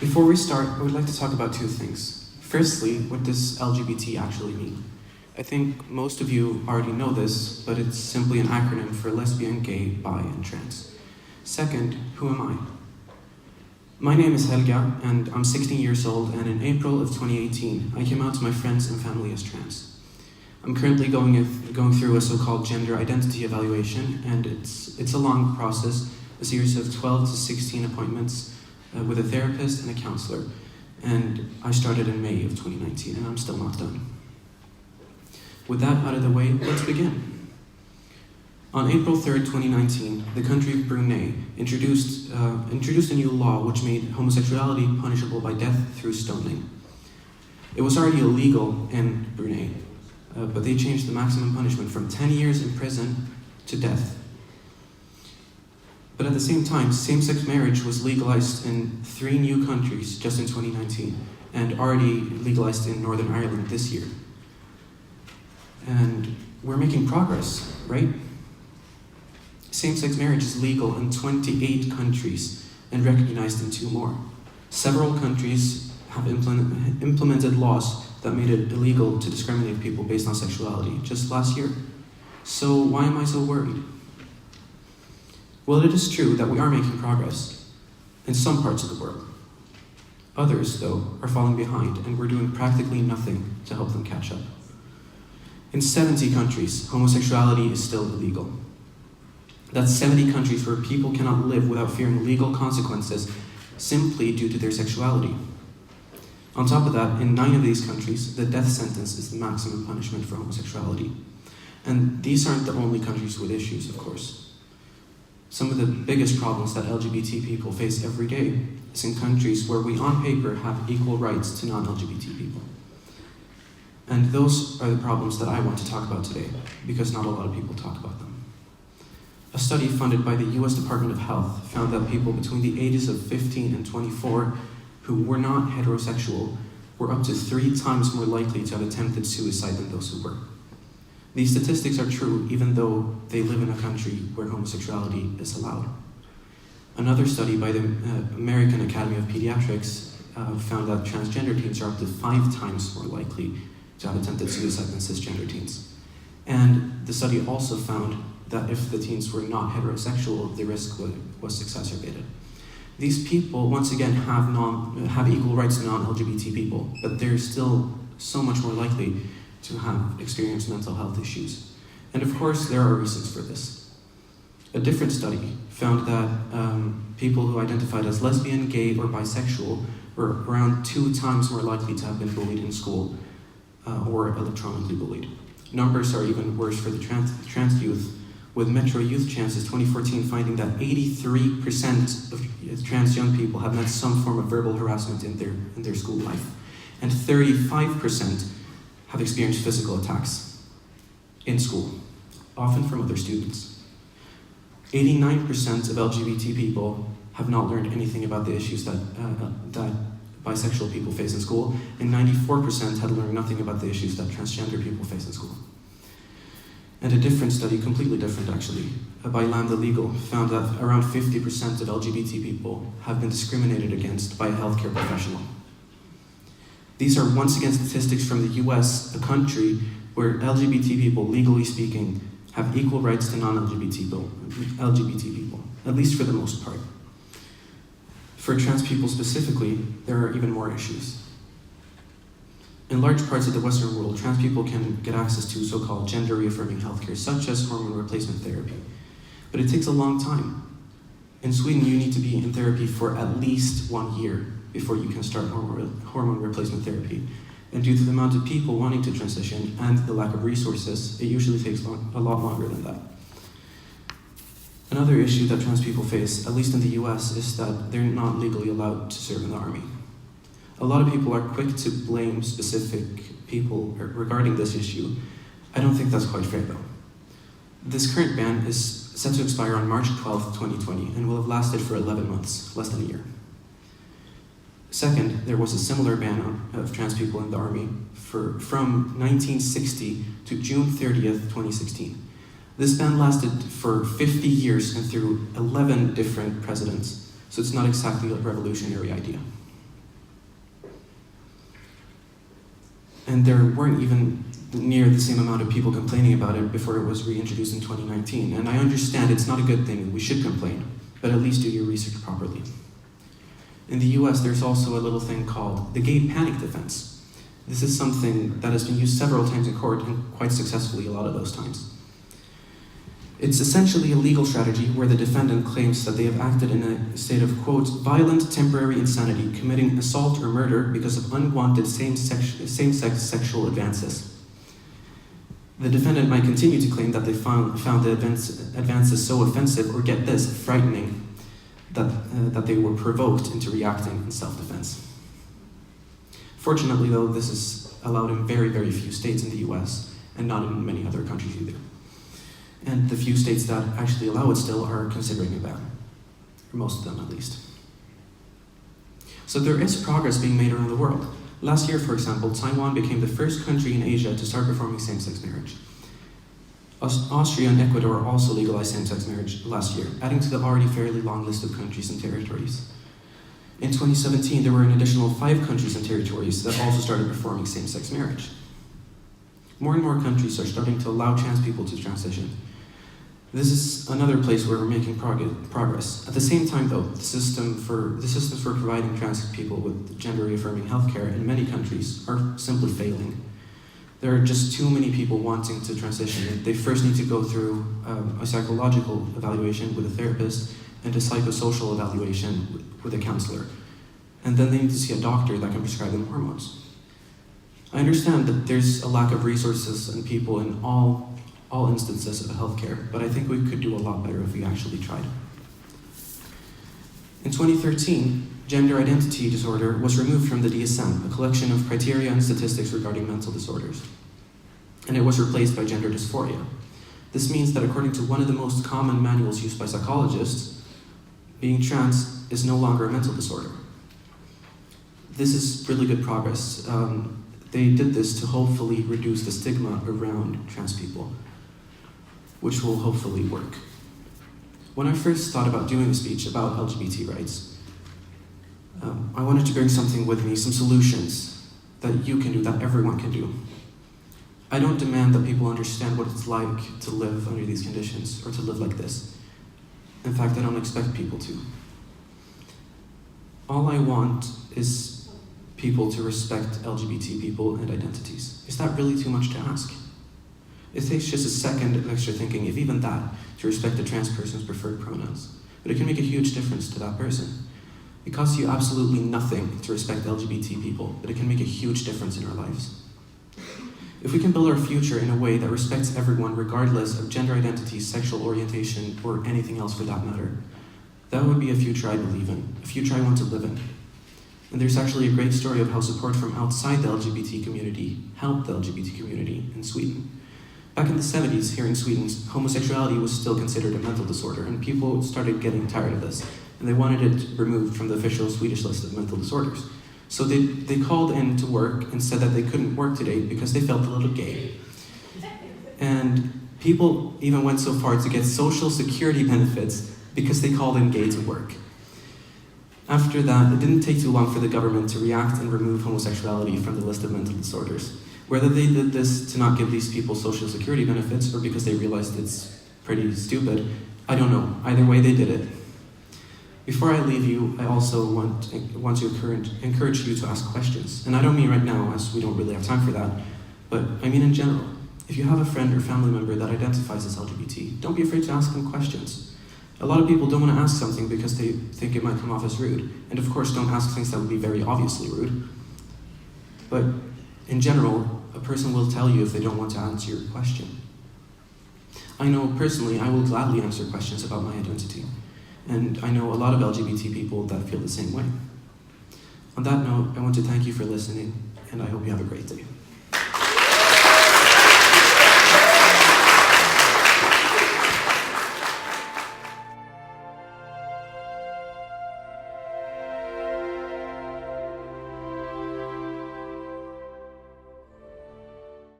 Before we start, I would like to talk about two things. Firstly, what does LGBT actually mean? I think most of you already know this, but it's simply an acronym for lesbian, gay, bi, and trans. Second, who am I? My name is Helga, and I'm 16 years old, and in April of 2018, I came out to my friends and family as trans. I'm currently going through a so-called gender identity evaluation, and it's a long process, a series of 12 to 16 appointments with a therapist and a counselor. And I started in May of 2019, and I'm still not done. With that out of the way, let's begin. On April 3rd, 2019, the country of Brunei introduced a new law which made homosexuality punishable by death through stoning. It was already illegal in Brunei, but they changed the maximum punishment from 10 years in prison to death. But at the same time, same-sex marriage was legalized in 3 new countries just in 2019, and already legalized in Northern Ireland this year. And we're making progress, right? Same-sex marriage is legal in 28 countries and recognized in 2 more. Several countries have implemented laws that made it illegal to discriminate people based on sexuality just last year. So why am I so worried? Well, it is true that we are making progress in some parts of the world. Others, though, are falling behind, and we're doing practically nothing to help them catch up. In 70 countries, homosexuality is still illegal. That's 70 countries where people cannot live without fearing legal consequences simply due to their sexuality. On top of that, in 9 of these countries, the death sentence is the maximum punishment for homosexuality. And these aren't the only countries with issues, of course. Some of the biggest problems that LGBT people face every day is in countries where we on paper have equal rights to non-LGBT people. And those are the problems that I want to talk about today, because not a lot of people talk about them. A study funded by the US Department of Health found that people between the ages of 15 and 24 who were not heterosexual were up to 3 times more likely to have attempted suicide than those who were. These statistics are true even though they live in a country where homosexuality is allowed. Another study by the American Academy of Pediatrics found that transgender teens are up to 5 times more likely to have attempted suicide than cisgender teens. And the study also found that if the teens were not heterosexual, the risk was exacerbated. These people, once again, have equal rights to non-LGBT people, but they're still so much more likely to have experienced mental health issues. And of course, there are reasons for this. A different study found that people who identified as lesbian, gay, or bisexual were around 2 times more likely to have been bullied in school or electronically bullied. Numbers are even worse for the trans youth, with Metro Youth Chances 2014 finding that 83% of trans young people have met some form of verbal harassment in their school life, and 35% have experienced physical attacks in school, often from other students. 89% of LGBT people have not learned anything about the issues that bisexual people face in school, and 94% had learned nothing about the issues that transgender people face in school. And a different study, completely different actually, by Lambda Legal, found that around 50% of LGBT people have been discriminated against by a healthcare professional. These are once again statistics from the US, a country where LGBT people, legally speaking, have equal rights to non-LGBT people, at least for the most part. For trans people specifically, there are even more issues. In large parts of the Western world, trans people can get access to so-called gender-reaffirming healthcare, such as hormone replacement therapy. But it takes a long time. In Sweden, you need to be in therapy for at least 1 year before you can start hormone replacement therapy. And due to the amount of people wanting to transition and the lack of resources, it usually takes a lot longer than that. Another issue that trans people face, at least in the US, is that they're not legally allowed to serve in the army. A lot of people are quick to blame specific people regarding this issue. I don't think that's quite fair though. This current ban is set to expire on March 12th, 2020, and will have lasted for 11 months, less than a year. Second, there was a similar ban of trans people in the army from 1960 to June 30th, 2016. This ban lasted for 50 years and through 11 different presidents, so it's not exactly a revolutionary idea. And there weren't even near the same amount of people complaining about it before it was reintroduced in 2019. And I understand it's not a good thing, we should complain, but at least do your research properly. In the US, there's also a little thing called the gay panic defense. This is something that has been used several times in court, and quite successfully a lot of those times. It's essentially a legal strategy where the defendant claims that they have acted in a state of, quote, violent temporary insanity, committing assault or murder because of unwanted same-sex sexual advances. The defendant might continue to claim that they found the advances so offensive, or get this, frightening, that they were provoked into reacting in self-defense. Fortunately, though, this is allowed in very, very few states in the US, and not in many other countries either. And the few states that actually allow it still are considering a ban, or most of them at least. So there is progress being made around the world. Last year, for example, Taiwan became the first country in Asia to start performing same-sex marriage. Austria and Ecuador also legalized same-sex marriage last year, adding to the already fairly long list of countries and territories. In 2017, there were an additional 5 countries and territories that also started performing same-sex marriage. More and more countries are starting to allow trans people to transition. This is another place where we're making progress. At the same time, though, the systems for providing trans people with gender-affirming healthcare in many countries are simply failing. There are just too many people wanting to transition. They first need to go through a psychological evaluation with a therapist and a psychosocial evaluation with a counselor. And then they need to see a doctor that can prescribe them hormones. I understand that there's a lack of resources and people in all instances of healthcare, but I think we could do a lot better if we actually tried. In 2013, gender identity disorder was removed from the DSM, a collection of criteria and statistics regarding mental disorders, and it was replaced by gender dysphoria. This means that according to one of the most common manuals used by psychologists, being trans is no longer a mental disorder. This is really good progress. They did this to hopefully reduce the stigma around trans people, which will hopefully work. When I first thought about doing a speech about LGBT rights, I wanted to bring something with me, some solutions that you can do, that everyone can do. I don't demand that people understand what it's like to live under these conditions or to live like this. In fact, I don't expect people to. All I want is people to respect LGBT people and identities. Is that really too much to ask? It takes just a second of extra thinking, if even that, to respect a trans person's preferred pronouns. But it can make a huge difference to that person. It costs you absolutely nothing to respect LGBT people, but it can make a huge difference in our lives. If we can build our future in a way that respects everyone regardless of gender identity, sexual orientation, or anything else for that matter, that would be a future I believe in, a future I want to live in. And there's actually a great story of how support from outside the LGBT community helped the LGBT community in Sweden. Back in the 70s, here in Sweden, homosexuality was still considered a mental disorder, and people started getting tired of this, and they wanted it removed from the official Swedish list of mental disorders. So they called in to work and said that they couldn't work today because they felt a little gay. And people even went so far to get social security benefits because they called in gay to work. After that, it didn't take too long for the government to react and remove homosexuality from the list of mental disorders. Whether they did this to not give these people social security benefits or because they realized it's pretty stupid, I don't know. Either way, they did it. Before I leave you, I also want to encourage you to ask questions. And I don't mean right now, as we don't really have time for that, but I mean in general. If you have a friend or family member that identifies as LGBT, don't be afraid to ask them questions. A lot of people don't want to ask something because they think it might come off as rude. And of course, don't ask things that would be very obviously rude. But in general, a person will tell you if they don't want to answer your question. I know personally, I will gladly answer questions about my identity. And I know a lot of LGBT people that feel the same way. On that note, I want to thank you for listening, and I hope you have a great day.